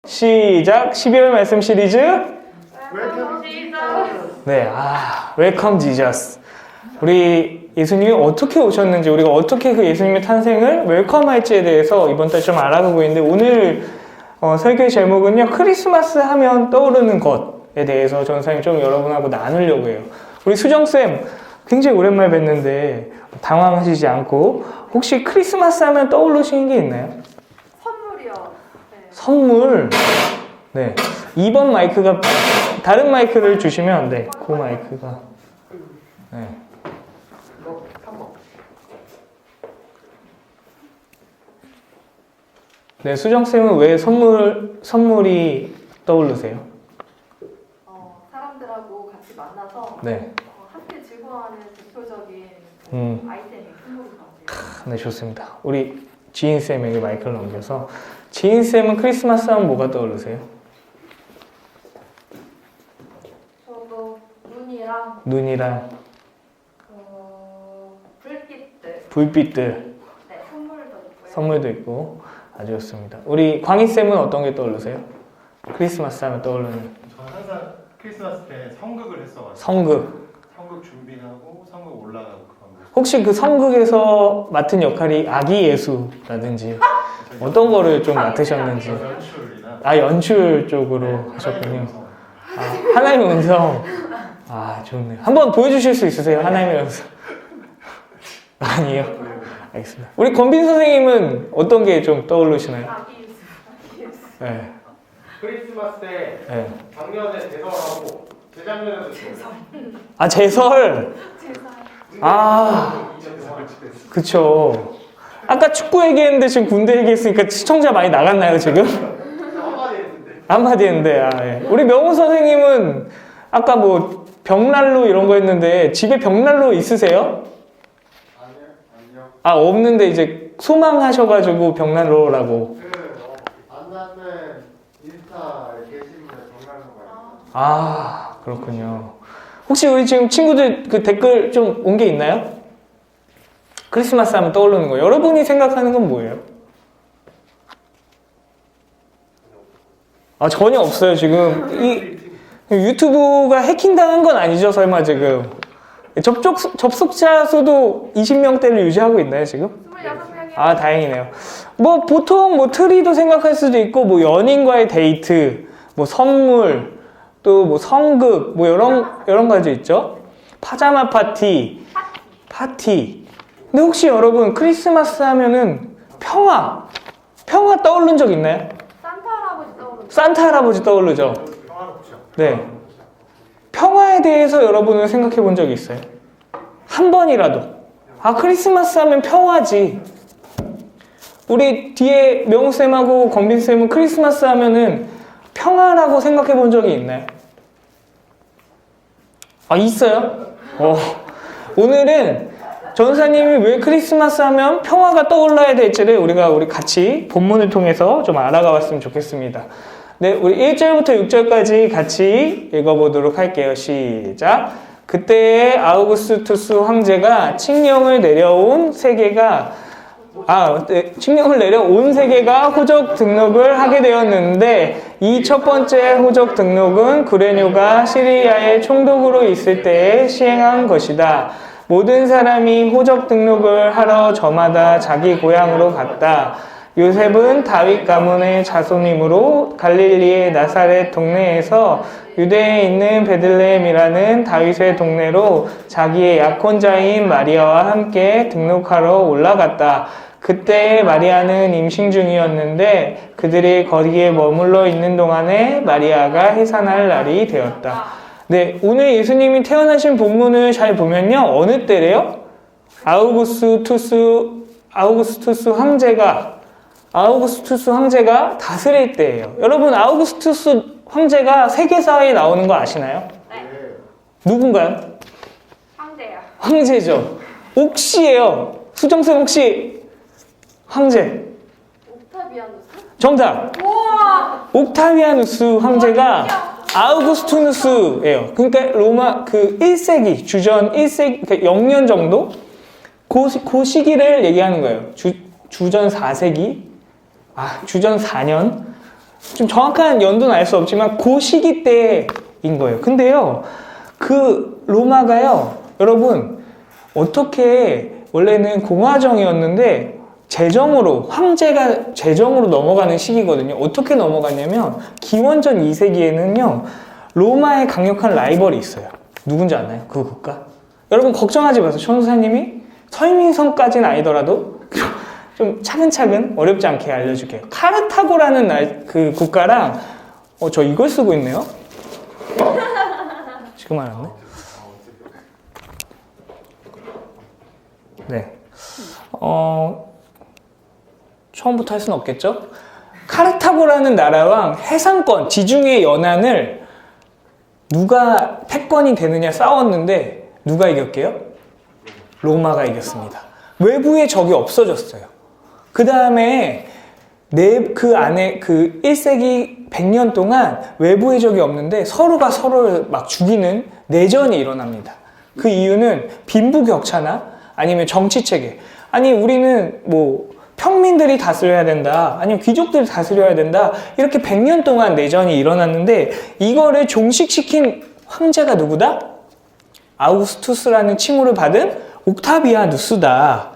시작! 12월 말씀 시리즈 웰컴 지저스. 네, 웰컴 지저스. 우리 예수님이 어떻게 오셨는지, 우리가 어떻게 그 예수님의 탄생을 웰컴할지에 대해서 이번 달 좀 알아보고 있는데, 오늘 설교의 제목은요, 크리스마스 하면 떠오르는 것에 대해서 전사님 좀 여러분하고 나누려고 해요. 우리 수정쌤 굉장히 오랜만에 뵀는데 당황하시지 않고 혹시 크리스마스 하면 떠오르시는 게 있나요? 선물이요. 네. 선물. 네. 2번 마이크가 다른 마이크를 주시면 네, 그 마이크가 네. 네, 수정쌤은 왜 선물이 떠오르세요? 사람들하고 같이 만나서 네. 함께 즐거워하는 대표적인 아이템이 선물인 것 같아요. 네, 좋습니다. 우리 지인쌤에게 마이크를 넘겨서 지인쌤은 크리스마스 하면 뭐가 떠오르세요? 저도 눈이랑 눈이랑 불빛들 네, 선물도 있고요. 선물도 있고 아주 좋습니다. 우리 광희쌤은 어떤 게 떠오르세요? 크리스마스 하면 떠오르는 저는 항상 크리스마스 때 성극을 했어가지고 성극. 성극 준비하고 성극 올라가고 그런 거. 혹시 그 성극에서 맡은 역할이 아기 예수라든지 어떤 거를 좀 맡으셨는지. 연출이나 연출 쪽으로 하셨군요. 하나님의 음성. 좋네요. 한번 보여주실 수 있으세요? 하나님의 음성. 아니에요? 알겠습니다. 우리 권빈 선생님은 어떤 게 좀 떠오르시나요? 아기 예수. 네. 크리스마스 때 네. 작년에 대설하고 재작년에도 제설. 제사. 그쵸. 아까 축구 얘기했는데 지금 군대 얘기했으니까 시청자 많이 나갔나요, 지금? 한마디 했는데 한마디 했는데, 예. 우리 명호 선생님은 아까 뭐 벽난로 이런 거 했는데 집에 벽난로 있으세요? 아니요 없는데 이제 소망하셔가지고 벽난로라고. 만나는 인스타 게시물에 정리하는 거예요. 그렇군요. 혹시 우리 지금 친구들 그 댓글 좀 온 게 있나요? 크리스마스 하면 떠오르는 거. 여러분이 생각하는 건 뭐예요? 전혀 없어요, 지금. 이 유튜브가 해킹당한 건 아니죠, 설마 지금. 접속자 수도 20명대를 유지하고 있나요, 지금? 26명이요. 다행이네요. 보통 트리도 생각할 수도 있고, 연인과의 데이트, 선물, 또 성극, 여러 가지 있죠? 파자마 파티. 근데 혹시 여러분, 크리스마스 하면은 평화 떠오른 적 있나요? 산타 할아버지 떠오르죠. 산타 할아버지 떠오르죠? 평화롭죠. 네. 평화에 대해서 여러분은 생각해 본 적이 있어요? 한 번이라도. 크리스마스 하면 평화지. 우리 뒤에 명우쌤하고 권빈쌤은 크리스마스 하면은 평화라고 생각해 본 적이 있나요? 있어요? 오늘은 전사님이 왜 크리스마스 하면 평화가 떠올라야 될지를 우리 같이 본문을 통해서 좀 알아가 봤으면 좋겠습니다. 네, 우리 1절부터 6절까지 같이 읽어보도록 할게요. 시작. 그때에 아우구스투스 황제가 칙령을 내려온 세계가 호적 등록을 하게 되었는데 이 첫 번째 호적 등록은 구레뇨가 시리아의 총독으로 있을 때에 시행한 것이다. 모든 사람이 호적 등록을 하러 저마다 자기 고향으로 갔다. 요셉은 다윗 가문의 자손이므로 갈릴리의 나사렛 동네에서 유대에 있는 베들레헴이라는 다윗의 동네로 자기의 약혼자인 마리아와 함께 등록하러 올라갔다. 그때 마리아는 임신 중이었는데 그들이 거기에 머물러 있는 동안에 마리아가 해산할 날이 되었다. 네, 오늘 예수님이 태어나신 본문을 잘 보면요. 어느 때래요? 아우구스투스 황제가 다스릴 때예요. 여러분, 아우구스투스 황제가 세계사에 나오는 거 아시나요? 네. 누군가요? 황제요. 황제죠. 옥시예요. 수정쌤 혹시 황제? 옥타비아누스. 정답. 우와. 옥타비아누스 황제가 아우구스투누스예요. 그러니까 로마 1세기, 주전 1세기, 그러니까 0년 정도? 그 시기를 얘기하는 거예요. 주전 4세기? 주전 4년? 좀 정확한 연도는 알 수 없지만 그 시기 때인 거예요. 근데요, 그 로마가요, 여러분, 어떻게 원래는 공화정이었는데 황제가 제정으로 넘어가는 시기거든요. 어떻게 넘어갔냐면 기원전 2세기에는요 로마의 강력한 라이벌이 있어요. 누군지 아나요? 그 국가? 여러분 걱정하지 마세요. 천사님이 서민성까지는 아니더라도 좀 차근차근 어렵지 않게 알려줄게요. 카르타고라는 그 국가랑 저 이걸 쓰고 있네요. 지금 알았네. 네. 처음부터 할 수는 없겠죠? 카르타고라는 나라랑 해상권, 지중해 연안을 누가 패권이 되느냐 싸웠는데 누가 이겼게요? 로마가 이겼습니다. 외부에 적이 없어졌어요. 그 다음에 그 안에 그 1세기 100년 동안 외부의 적이 없는데 서로가 서로를 막 죽이는 내전이 일어납니다. 그 이유는 빈부격차나 아니면 정치체계. 아니 우리는 뭐 평민들이 다스려야 된다, 아니면 귀족들이 다스려야 된다, 이렇게 100년 동안 내전이 일어났는데 이거를 종식시킨 황제가 누구다? 아우구스투스라는 칭호를 받은 옥타비아누스다.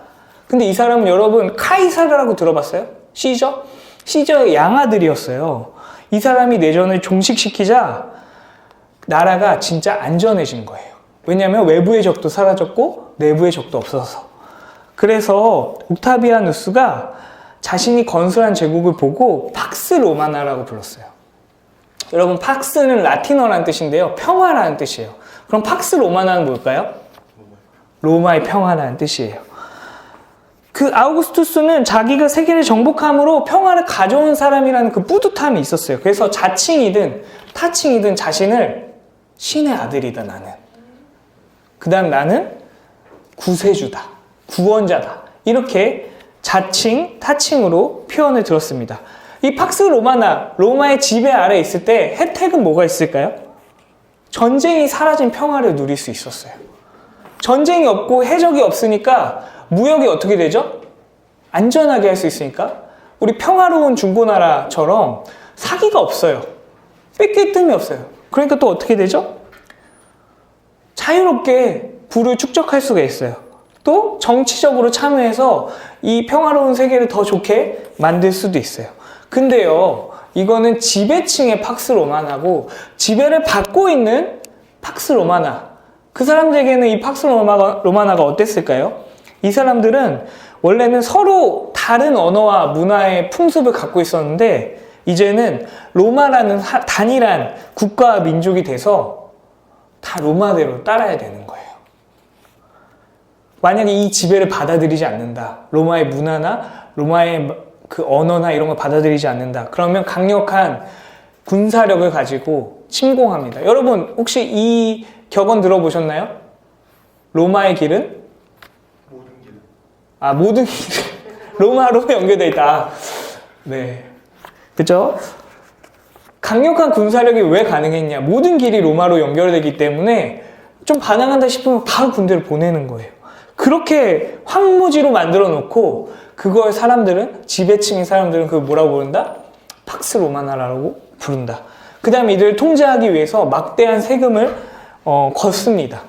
근데 이 사람은 여러분 카이사르라고 들어봤어요? 시저의 양아들이었어요. 이 사람이 내전을 종식시키자 나라가 진짜 안전해진 거예요. 왜냐하면 외부의 적도 사라졌고 내부의 적도 없어서. 그래서 옥타비아누스가 자신이 건설한 제국을 보고 팍스 로마나라고 불렀어요. 여러분 팍스는 라틴어라는 뜻인데요, 평화라는 뜻이에요. 그럼 팍스 로마나는 뭘까요? 로마의 평화라는 뜻이에요. 그 아우구스투스는 자기가 세계를 정복함으로 평화를 가져온 사람이라는 그 뿌듯함이 있었어요. 그래서 자칭이든 타칭이든 자신을 신의 아들이다 나는. 그 다음 나는 구세주다, 구원자다, 이렇게 자칭, 타칭으로 표현을 들었습니다. 이 팍스 로마나, 로마의 지배 아래 있을 때 혜택은 뭐가 있을까요? 전쟁이 사라진 평화를 누릴 수 있었어요. 전쟁이 없고 해적이 없으니까 무역이 어떻게 되죠? 안전하게 할 수 있으니까 우리 평화로운 중고나라처럼 사기가 없어요. 뺏길 틈이 없어요. 그러니까 또 어떻게 되죠? 자유롭게 부를 축적할 수가 있어요. 또 정치적으로 참여해서 이 평화로운 세계를 더 좋게 만들 수도 있어요. 근데요, 이거는 지배층의 팍스 로마나고 지배를 받고 있는 팍스 로마나, 그 사람들에게는 이 팍스 로마나가 어땠을까요? 이 사람들은 원래는 서로 다른 언어와 문화의 풍습을 갖고 있었는데 이제는 로마라는 단일한 국가와 민족이 돼서 다 로마대로 따라야 되는 거예요. 만약에 이 지배를 받아들이지 않는다, 로마의 문화나 로마의 그 언어나 이런 걸 받아들이지 않는다, 그러면 강력한 군사력을 가지고 침공합니다. 여러분 혹시 이 격언 들어보셨나요? 로마의 길은? 모든 길은 로마로 연결되어 있다. 네, 그죠? 강력한 군사력이 왜 가능했냐? 모든 길이 로마로 연결되기 때문에 좀 반항한다 싶으면 바로 군대를 보내는 거예요. 그렇게 황무지로 만들어 놓고 그걸 사람들은, 지배층의 사람들은 그걸 뭐라고 부른다? 팍스 로마나라고 부른다. 그 다음에 이들을 통제하기 위해서 막대한 세금을 걷습니다.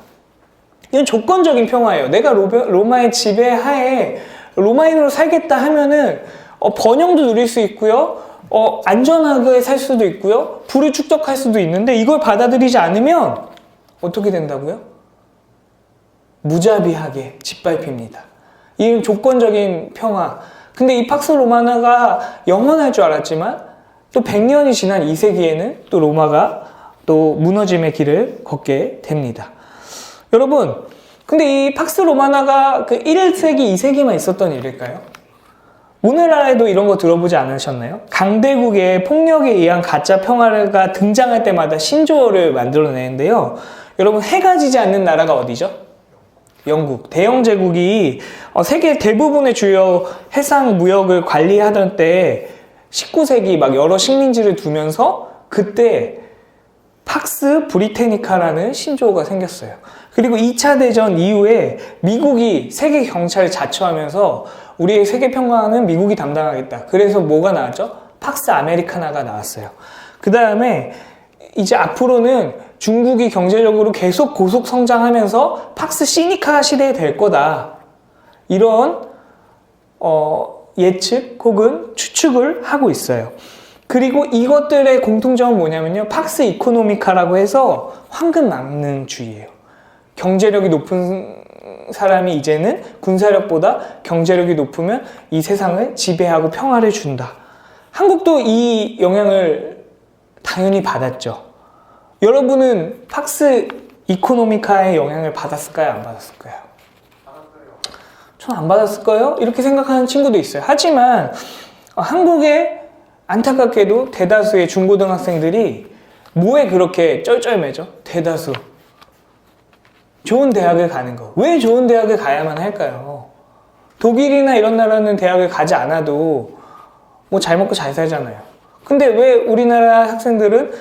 이건 조건적인 평화예요. 내가 로마의 지배하에 로마인으로 살겠다 하면은 번영도 누릴 수 있고요, 안전하게 살 수도 있고요, 부를 축적할 수도 있는데 이걸 받아들이지 않으면 어떻게 된다고요? 무자비하게 짓밟힙니다. 이건 조건적인 평화. 근데 이 팍스 로마나가 영원할 줄 알았지만 또 100년이 지난 2세기에는 또 로마가 또 무너짐의 길을 걷게 됩니다. 여러분, 근데 이 팍스 로마나가 그 1세기, 2세기만 있었던 일일까요? 오늘날에도 이런 거 들어보지 않으셨나요? 강대국의 폭력에 의한 가짜 평화가 등장할 때마다 신조어를 만들어내는데요. 여러분, 해가 지지 않는 나라가 어디죠? 영국. 대영 제국이 세계 대부분의 주요 해상 무역을 관리하던 때 19세기 막 여러 식민지를 두면서 그때 팍스 브리테니카라는 신조어가 생겼어요. 그리고 2차 대전 이후에 미국이 세계 경찰을 자처하면서 우리의 세계 평화는 미국이 담당하겠다. 그래서 뭐가 나왔죠? 팍스 아메리카나가 나왔어요. 그 다음에 이제 앞으로는 중국이 경제적으로 계속 고속 성장하면서 팍스 시니카 시대에 될 거다. 이런 예측 혹은 추측을 하고 있어요. 그리고 이것들의 공통점은 뭐냐면요. 팍스 이코노미카라고 해서 황금망능주의예요. 경제력이 높은 사람이 이제는 군사력보다 경제력이 높으면 이 세상을 지배하고 평화를 준다. 한국도 이 영향을 당연히 받았죠. 여러분은 팍스 이코노미카의 영향을 받았을까요? 안 받았을까요? 전 안 받았을 거예요? 이렇게 생각하는 친구도 있어요. 하지만 한국의 안타깝게도 대다수의 중고등학생들이 뭐에 그렇게 쩔쩔매죠? 대다수. 좋은 대학을 가는 거. 왜 좋은 대학을 가야만 할까요? 독일이나 이런 나라는 대학을 가지 않아도 뭐 잘 먹고 잘 살잖아요. 근데 왜 우리나라 학생들은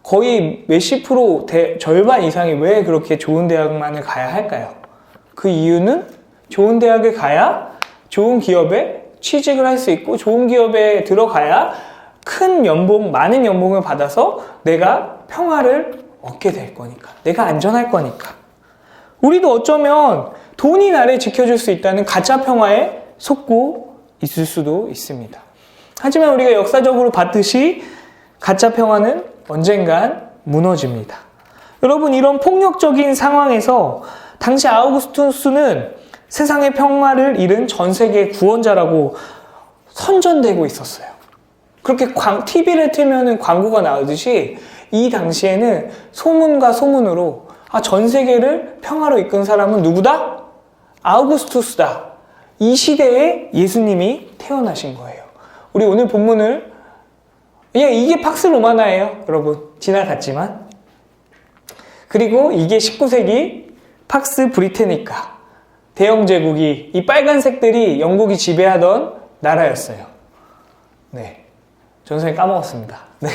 거의 몇십 프로 절반 이상이 왜 그렇게 좋은 대학만을 가야 할까요? 그 이유는 좋은 대학을 가야 좋은 기업에 취직을 할 수 있고 좋은 기업에 들어가야 큰 연봉, 많은 연봉을 받아서 내가 평화를 얻게 될 거니까. 내가 안전할 거니까. 우리도 어쩌면 돈이 나를 지켜줄 수 있다는 가짜 평화에 속고 있을 수도 있습니다. 하지만 우리가 역사적으로 봤듯이 가짜 평화는 언젠간 무너집니다. 여러분, 이런 폭력적인 상황에서 당시 아우구스투스는 세상의 평화를 잃은 전 세계 구원자라고 선전되고 있었어요. 그렇게 TV를 틀면 광고가 나오듯이 이 당시에는 소문과 소문으로 전 세계를 평화로 이끈 사람은 누구다? 아우구스투스다. 이 시대에 예수님이 태어나신 거예요. 우리 오늘 본문을 이게 팍스 로마나예요. 여러분, 지나갔지만. 그리고 이게 19세기 팍스 브리테니카. 대영 제국이 이 빨간색들이 영국이 지배하던 나라였어요. 네. 전선에 까먹었습니다. 네.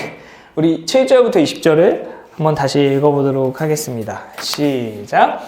우리 7절부터 20절을 한번 다시 읽어보도록 하겠습니다. 시작.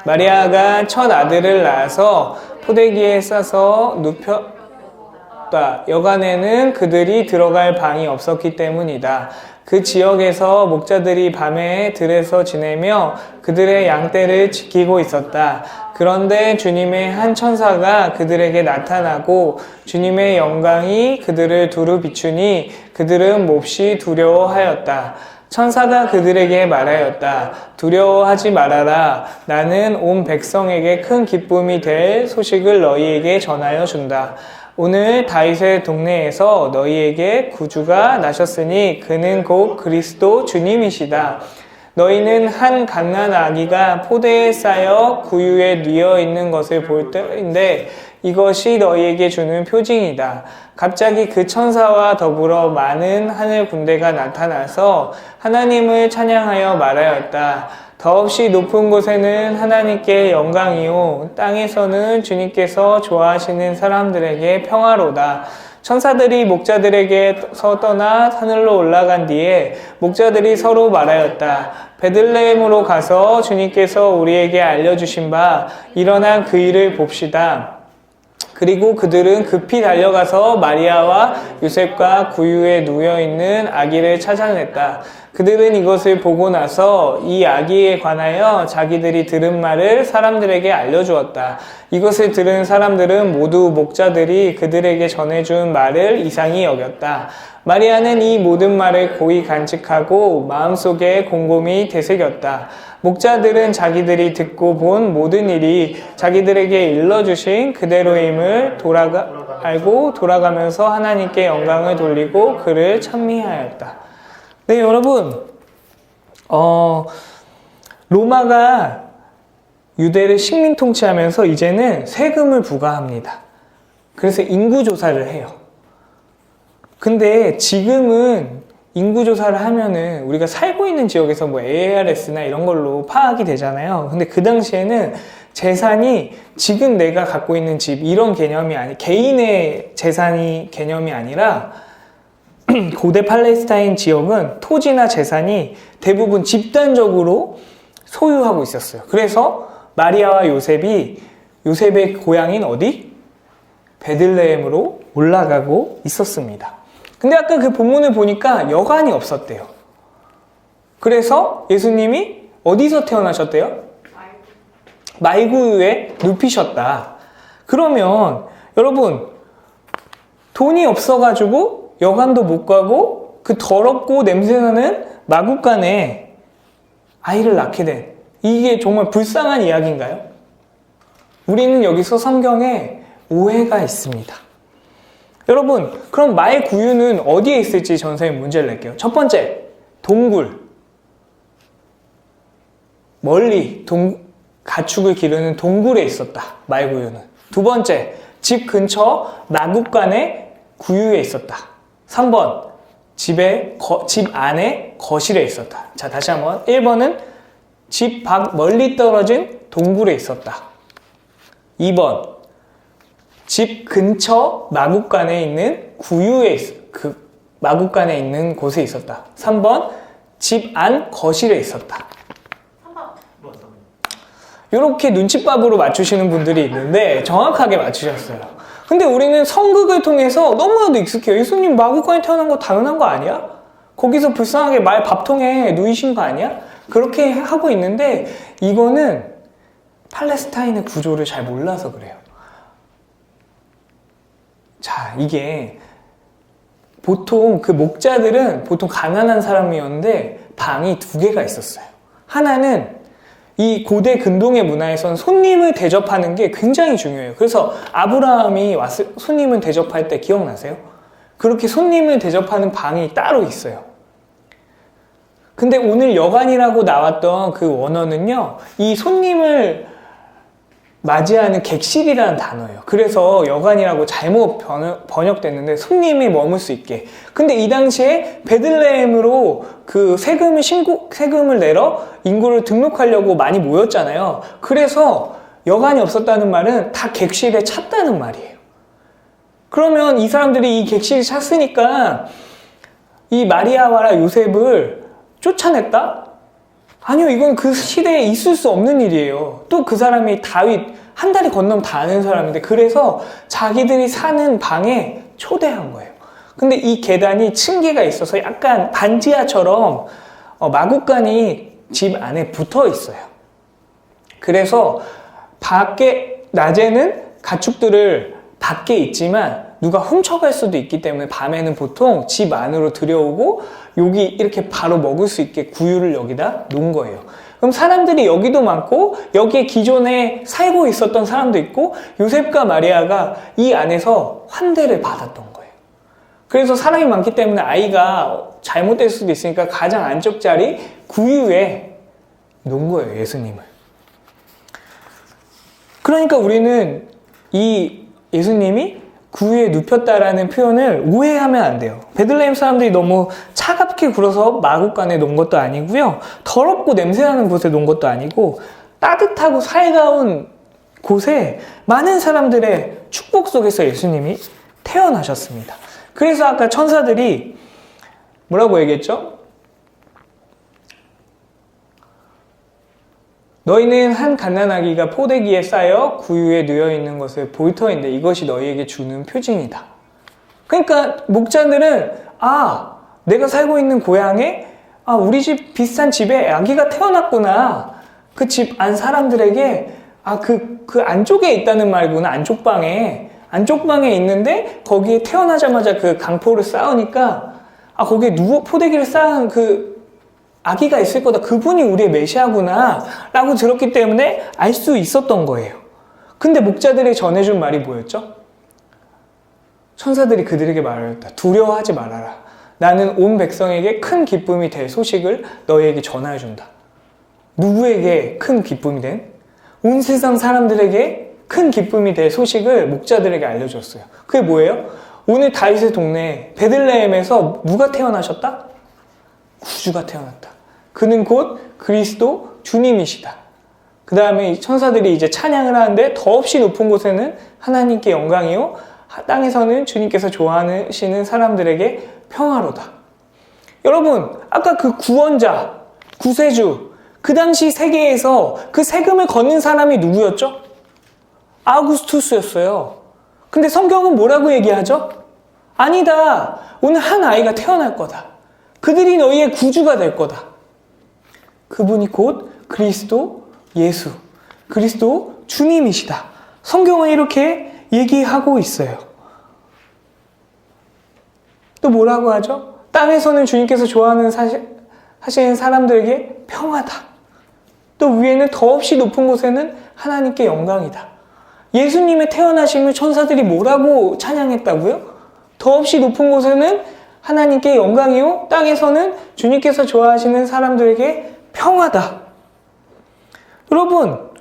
마리아가 첫 아들을 낳아서 포대기에 싸서 눕혔다. 여간에는 그들이 들어갈 방이 없었기 때문이다. 그 지역에서 목자들이 밤에 들에서 지내며 그들의 양떼를 지키고 있었다. 그런데 주님의 한 천사가 그들에게 나타나고 주님의 영광이 그들을 두루 비추니 그들은 몹시 두려워하였다. 천사가 그들에게 말하였다. 두려워하지 말아라. 나는 온 백성에게 큰 기쁨이 될 소식을 너희에게 전하여 준다. 오늘 다윗의 동네에서 너희에게 구주가 나셨으니 그는 곧 그리스도 주님이시다. 너희는 한 갓난 아기가 포대에 쌓여 구유에 뉘어 있는 것을 볼 때인데 이것이 너희에게 주는 표징이다. 갑자기 그 천사와 더불어 많은 하늘 군대가 나타나서 하나님을 찬양하여 말하였다. 더없이 높은 곳에는 하나님께 영광이요 땅에서는 주님께서 좋아하시는 사람들에게 평화로다. 천사들이 목자들에게서 떠나 하늘로 올라간 뒤에 목자들이 서로 말하였다. 베들레헴으로 가서 주님께서 우리에게 알려주신 바 일어난 그 일을 봅시다. 그리고 그들은 급히 달려가서 마리아와 요셉과 구유에 누워있는 아기를 찾아냈다. 그들은 이것을 보고 나서 이 아기에 관하여 자기들이 들은 말을 사람들에게 알려주었다. 이것을 들은 사람들은 모두 목자들이 그들에게 전해준 말을 이상히 여겼다. 마리아는 이 모든 말을 고이 간직하고 마음속에 곰곰이 되새겼다. 목자들은 자기들이 듣고 본 모든 일이 자기들에게 일러주신 그대로임을 알고 돌아가면서 하나님께 영광을 돌리고 그를 찬미하였다. 네, 여러분, 로마가 유대를 식민 통치하면서 이제는 세금을 부과합니다. 그래서 인구조사를 해요. 근데 지금은 인구조사를 하면은 우리가 살고 있는 지역에서 뭐 ARS나 이런 걸로 파악이 되잖아요. 근데 그 당시에는 재산이 지금 내가 갖고 있는 집 이런 개념이 개인의 재산이 개념이 아니라 고대 팔레스타인 지역은 토지나 재산이 대부분 집단적으로 소유하고 있었어요. 그래서 마리아와 요셉의 고향인 어디? 베들레헴으로 올라가고 있었습니다. 근데 아까 그 본문을 보니까 여관이 없었대요. 그래서 예수님이 어디서 태어나셨대요? 말구유에 눕히셨다. 그러면 여러분, 돈이 없어가지고 여관도 못 가고 그 더럽고 냄새나는 마구간에 아이를 낳게 된, 이게 정말 불쌍한 이야기인가요? 우리는 여기서 성경에 오해가 있습니다. 여러분, 그럼 말구유는 어디에 있을지 전 선생님 문제를 낼게요. 첫 번째, 동굴. 멀리 가축을 기르는 동굴에 있었다. 말구유는. 두 번째, 집 근처 마구간에 구유에 있었다. 3번, 집 안에 거실에 있었다. 자, 다시 한번. 1번은 집 밖 멀리 떨어진 동굴에 있었다. 2번, 집 근처 마구간에 있는 마구간에 있는 곳에 있었다. 3번, 집 안 거실에 있었다. 3번. 이렇게 눈칫밥으로 맞추시는 분들이 있는데 정확하게 맞추셨어요. 근데 우리는 성극을 통해서 너무나도 익숙해요. 예수님 마구간에 태어난 거 당연한 거 아니야? 거기서 불쌍하게 말 밥통에 누이신 거 아니야? 그렇게 하고 있는데 이거는 팔레스타인의 구조를 잘 몰라서 그래요. 자, 이게 보통 그 목자들은 보통 가난한 사람이었는데 방이 2개가 있었어요. 하나는 이 고대 근동의 문화에서는 손님을 대접하는 게 굉장히 중요해요. 그래서 아브라함이 손님을 대접할 때 기억나세요? 그렇게 손님을 대접하는 방이 따로 있어요. 근데 오늘 여관이라고 나왔던 그 원어는요, 이 손님을 맞이하는 객실이라는 단어예요. 그래서 여관이라고 잘못 번역됐는데 손님이 머물 수 있게. 근데 이 당시에 베들레헴으로 그 세금을 내러 인구를 등록하려고 많이 모였잖아요. 그래서 여관이 없었다는 말은 다 객실에 찼다는 말이에요. 그러면 이 사람들이 이 객실에 찼으니까 이 마리아와 요셉을 쫓아냈다? 아니요, 이건 그 시대에 있을 수 없는 일이에요. 또 그 사람이 다윗, 한 다리 건너면 다 아는 사람인데, 그래서 자기들이 사는 방에 초대한 거예요. 근데 이 계단이 층계가 있어서 약간 반지하처럼 마구간이 집 안에 붙어 있어요. 그래서 낮에는 가축들을 밖에 있지만 누가 훔쳐갈 수도 있기 때문에 밤에는 보통 집 안으로 들여오고 여기 이렇게 바로 먹을 수 있게 구유를 여기다 놓은 거예요. 그럼 사람들이 여기도 많고 여기에 기존에 살고 있었던 사람도 있고 요셉과 마리아가 이 안에서 환대를 받았던 거예요. 그래서 사람이 많기 때문에 아이가 잘못될 수도 있으니까 가장 안쪽 자리 구유에 놓은 거예요, 예수님을. 그러니까 우리는 이 예수님이 구유에 눕혔다라는 표현을 오해하면 안 돼요. 베들레헴 사람들이 너무 차갑게 굴어서 마구간에 놓은 것도 아니고요. 더럽고 냄새나는 곳에 놓은 것도 아니고 따뜻하고 살가운 곳에 많은 사람들의 축복 속에서 예수님이 태어나셨습니다. 그래서 아까 천사들이 뭐라고 얘기했죠? 너희는 한 갓난아기가 포대기에 쌓여 구유에 누워 있는 것을 볼 터인데 이것이 너희에게 주는 표징이다. 그러니까 목자들은 내가 살고 있는 고향에 우리 집 비슷한 집에 아기가 태어났구나. 그 집 안 사람들에게 그 안쪽에 있다는 말구나. 안쪽 방에 있는데 거기에 태어나자마자 그 강포를 쌓으니까 거기에 포대기를 쌓은 그 아기가 있을 거다. 그분이 우리의 메시아구나 라고 들었기 때문에 알 수 있었던 거예요. 근데 목자들이 전해준 말이 뭐였죠? 천사들이 그들에게 말하였다. 두려워하지 말아라. 나는 온 백성에게 큰 기쁨이 될 소식을 너희에게 전하여준다. 누구에게 큰 기쁨이 된? 온 세상 사람들에게 큰 기쁨이 될 소식을 목자들에게 알려줬어요. 그게 뭐예요? 오늘 다윗의 동네 베들레헴에서 누가 태어나셨다? 구주가 태어났다. 그는 곧 그리스도 주님이시다. 그 다음에 천사들이 이제 찬양을 하는데 더없이 높은 곳에는 하나님께 영광이요 땅에서는 주님께서 좋아하시는 사람들에게 평화로다. 여러분, 아까 그 구원자, 구세주, 그 당시 세계에서 그 세금을 걷는 사람이 누구였죠? 아우구스투스였어요. 근데 성경은 뭐라고 얘기하죠? 아니다. 오늘 한 아이가 태어날 거다. 그들이 너희의 구주가 될 거다. 그분이 곧 그리스도 예수, 그리스도 주님이시다. 성경은 이렇게 얘기하고 있어요. 또 뭐라고 하죠? 땅에서는 주님께서 하시는 사람들에게 평화다. 또 위에는 더없이 높은 곳에는 하나님께 영광이다. 예수님의 태어나심을 천사들이 뭐라고 찬양했다고요? 더없이 높은 곳에는 하나님께 영광이요, 땅에서는 주님께서 좋아하시는 사람들에게 평화다. 여러분,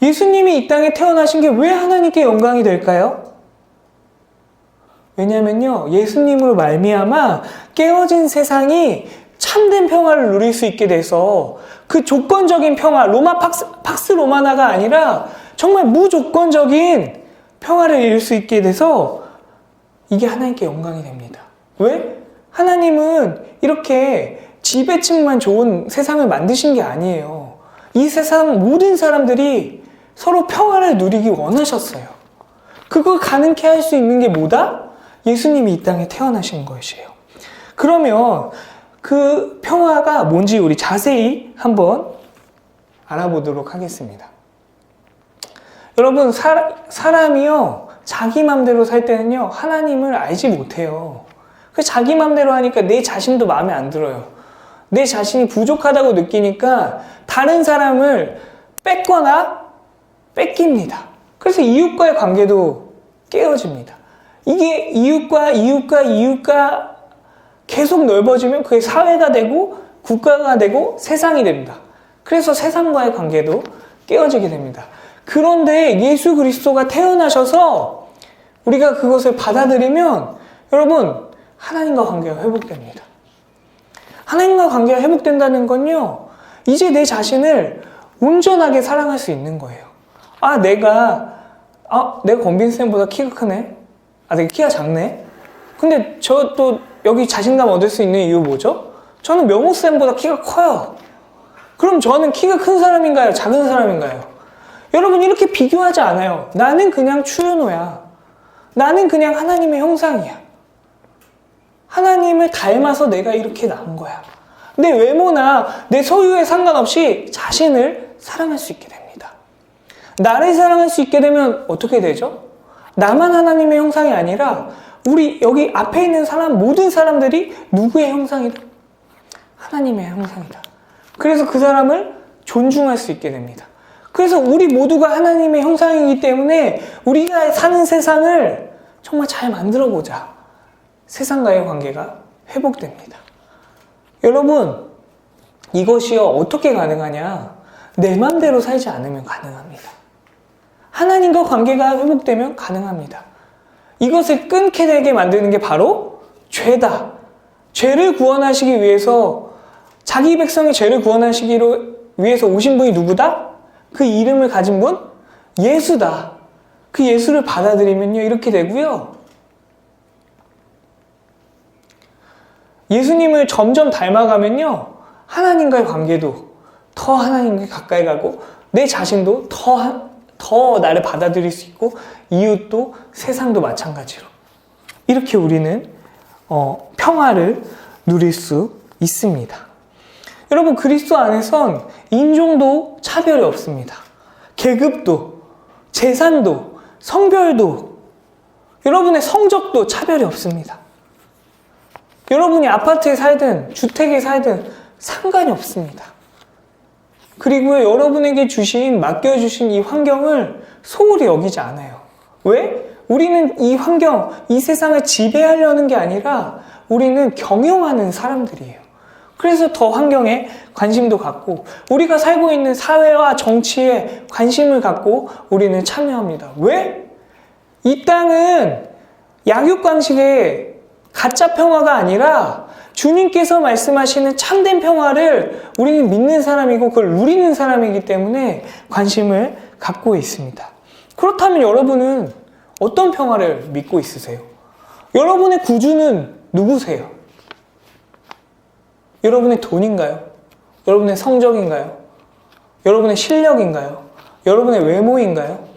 예수님이 이 땅에 태어나신 게 왜 하나님께 영광이 될까요? 왜냐면요, 예수님으로 말미암아 깨어진 세상이 참된 평화를 누릴 수 있게 돼서 그 조건적인 평화, 팍스 로마나가 아니라 정말 무조건적인 평화를 이룰 수 있게 돼서 이게 하나님께 영광이 됩니다. 왜? 하나님은 이렇게 지배층만 좋은 세상을 만드신 게 아니에요. 이 세상 모든 사람들이 서로 평화를 누리기 원하셨어요. 그걸 가능케 할 수 있는 게 뭐다? 예수님이 이 땅에 태어나신 것이에요. 그러면 그 평화가 뭔지 우리 자세히 한번 알아보도록 하겠습니다. 여러분, 사람이요, 자기 맘대로 살 때는요, 하나님을 알지 못해요. 자기 맘대로 하니까 내 자신도 마음에 안 들어요. 내 자신이 부족하다고 느끼니까 다른 사람을 뺏거나 뺏깁니다. 그래서 이웃과의 관계도 깨어집니다. 이게 이웃과 계속 넓어지면 그게 사회가 되고 국가가 되고 세상이 됩니다. 그래서 세상과의 관계도 깨어지게 됩니다. 그런데 예수 그리스도가 태어나셔서 우리가 그것을 받아들이면 여러분, 하나님과 관계가 회복됩니다. 하나님과 관계가 회복된다는 건요, 이제 내 자신을 온전하게 사랑할 수 있는 거예요. 내가 권빈쌤보다 키가 크네? 내가 키가 작네? 근데 저 또 여기 자신감 얻을 수 있는 이유 뭐죠? 저는 명호쌤보다 키가 커요. 그럼 저는 키가 큰 사람인가요? 작은 사람인가요? 여러분, 이렇게 비교하지 않아요. 나는 그냥 추연호야. 나는 그냥 하나님의 형상이야. 하나님을 닮아서 내가 이렇게 나온 거야. 내 외모나 내 소유에 상관없이 자신을 사랑할 수 있게 됩니다. 나를 사랑할 수 있게 되면 어떻게 되죠? 나만 하나님의 형상이 아니라 우리 여기 앞에 있는 모든 사람들이 누구의 형상이다? 하나님의 형상이다. 그래서 그 사람을 존중할 수 있게 됩니다. 그래서 우리 모두가 하나님의 형상이기 때문에 우리가 사는 세상을 정말 잘 만들어 보자. 세상과의 관계가 회복됩니다. 여러분, 이것이요, 어떻게 가능하냐? 내 맘대로 살지 않으면 가능합니다. 하나님과 관계가 회복되면 가능합니다. 이것을 끊게 되게 만드는 게 바로 죄다. 죄를 구원하시기 위해서, 자기 백성의 죄를 구원하시기 위해서 오신 분이 누구다? 그 이름을 가진 분? 예수다. 그 예수를 받아들이면요, 이렇게 되고요. 예수님을 점점 닮아가면요, 하나님과의 관계도 더 하나님께 가까이 가고, 내 자신도 더 나를 받아들일 수 있고, 이웃도 세상도 마찬가지로. 이렇게 우리는 평화를 누릴 수 있습니다. 여러분, 그리스도 안에선 인종도 차별이 없습니다. 계급도, 재산도, 성별도, 여러분의 성적도 차별이 없습니다. 여러분이 아파트에 살든 주택에 살든 상관이 없습니다. 그리고 여러분에게 맡겨주신 이 환경을 소홀히 여기지 않아요. 왜? 우리는 이 환경, 이 세상을 지배하려는 게 아니라 우리는 경영하는 사람들이에요. 그래서 더 환경에 관심도 갖고, 우리가 살고 있는 사회와 정치에 관심을 갖고 우리는 참여합니다. 왜? 이 땅은 약육강식의 가짜 평화가 아니라 주님께서 말씀하시는 참된 평화를 우리는 믿는 사람이고 그걸 누리는 사람이기 때문에 관심을 갖고 있습니다. 그렇다면 여러분은 어떤 평화를 믿고 있으세요? 여러분의 구주는 누구세요? 여러분의 돈인가요? 여러분의 성적인가요? 여러분의 실력인가요? 여러분의 외모인가요?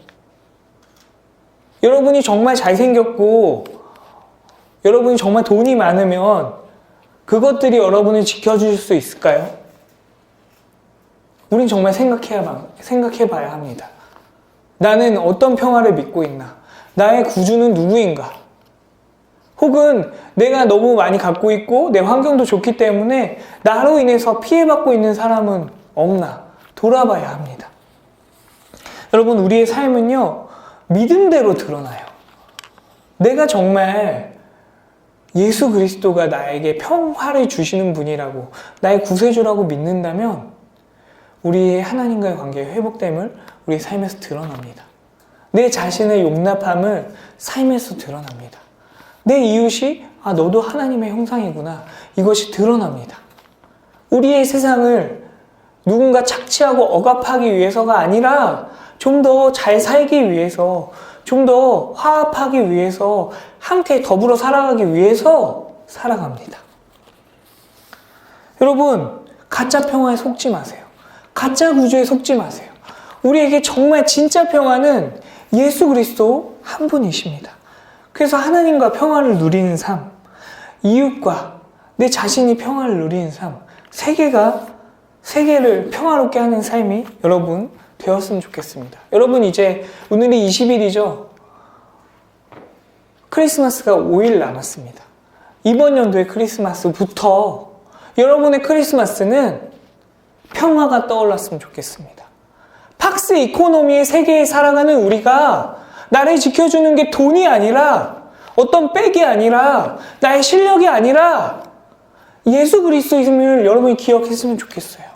여러분이 정말 잘생겼고 여러분이 정말 돈이 많으면 그것들이 여러분을 지켜줄 수 있을까요? 우린 정말 생각해봐야 합니다. 나는 어떤 평화를 믿고 있나? 나의 구주는 누구인가? 혹은 내가 너무 많이 갖고 있고 내 환경도 좋기 때문에 나로 인해서 피해받고 있는 사람은 없나? 돌아봐야 합니다. 여러분, 우리의 삶은요, 믿음대로 드러나요. 내가 정말 예수 그리스도가 나에게 평화를 주시는 분이라고, 나의 구세주라고 믿는다면 우리의 하나님과의 관계의 회복됨을 우리의 삶에서 드러납니다. 내 자신의 용납함을 삶에서 드러납니다. 내 이웃이 너도 하나님의 형상이구나, 이것이 드러납니다. 우리의 세상을 누군가 착취하고 억압하기 위해서가 아니라 좀 더 잘 살기 위해서, 좀 더 화합하기 위해서, 함께 더불어 살아가기 위해서 살아갑니다. 여러분, 가짜 평화에 속지 마세요. 가짜 구주에 속지 마세요. 우리에게 정말 진짜 평화는 예수 그리스도 한 분이십니다. 그래서 하나님과 평화를 누리는 삶, 이웃과 내 자신이 평화를 누리는 삶, 세계를 평화롭게 하는 삶이 여러분 되었으면 좋겠습니다. 여러분, 이제 오늘이 20일이죠. 크리스마스가 5일 남았습니다. 이번 연도의 크리스마스부터 여러분의 크리스마스는 평화가 떠올랐으면 좋겠습니다. 팍스 이코노미의 세계에 살아가는 우리가 나를 지켜주는 게 돈이 아니라, 어떤 백이 아니라, 나의 실력이 아니라 예수 그리스도임을 여러분이 기억했으면 좋겠어요.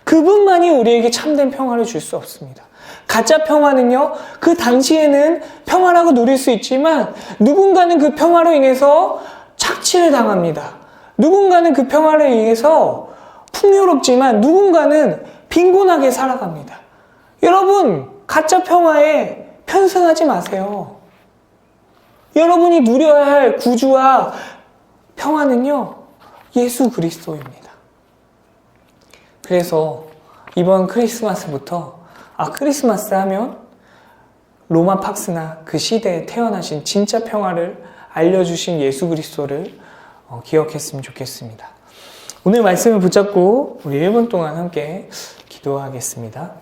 그분만이 우리에게 참된 평화를 줄 수 없습니다. 가짜 평화는요, 그 당시에는 평화라고 누릴 수 있지만 누군가는 그 평화로 인해서 착취를 당합니다. 누군가는 그 평화로 인해서 풍요롭지만 누군가는 빈곤하게 살아갑니다. 여러분, 가짜 평화에 편승하지 마세요. 여러분이 누려야 할 구주와 평화는요, 예수 그리스도입니다. 그래서 이번 크리스마스부터 크리스마스 하면 로마 팍스나 그 시대에 태어나신 진짜 평화를 알려주신 예수 그리스도를 기억했으면 좋겠습니다. 오늘 말씀을 붙잡고 우리 1분 동안 함께 기도하겠습니다.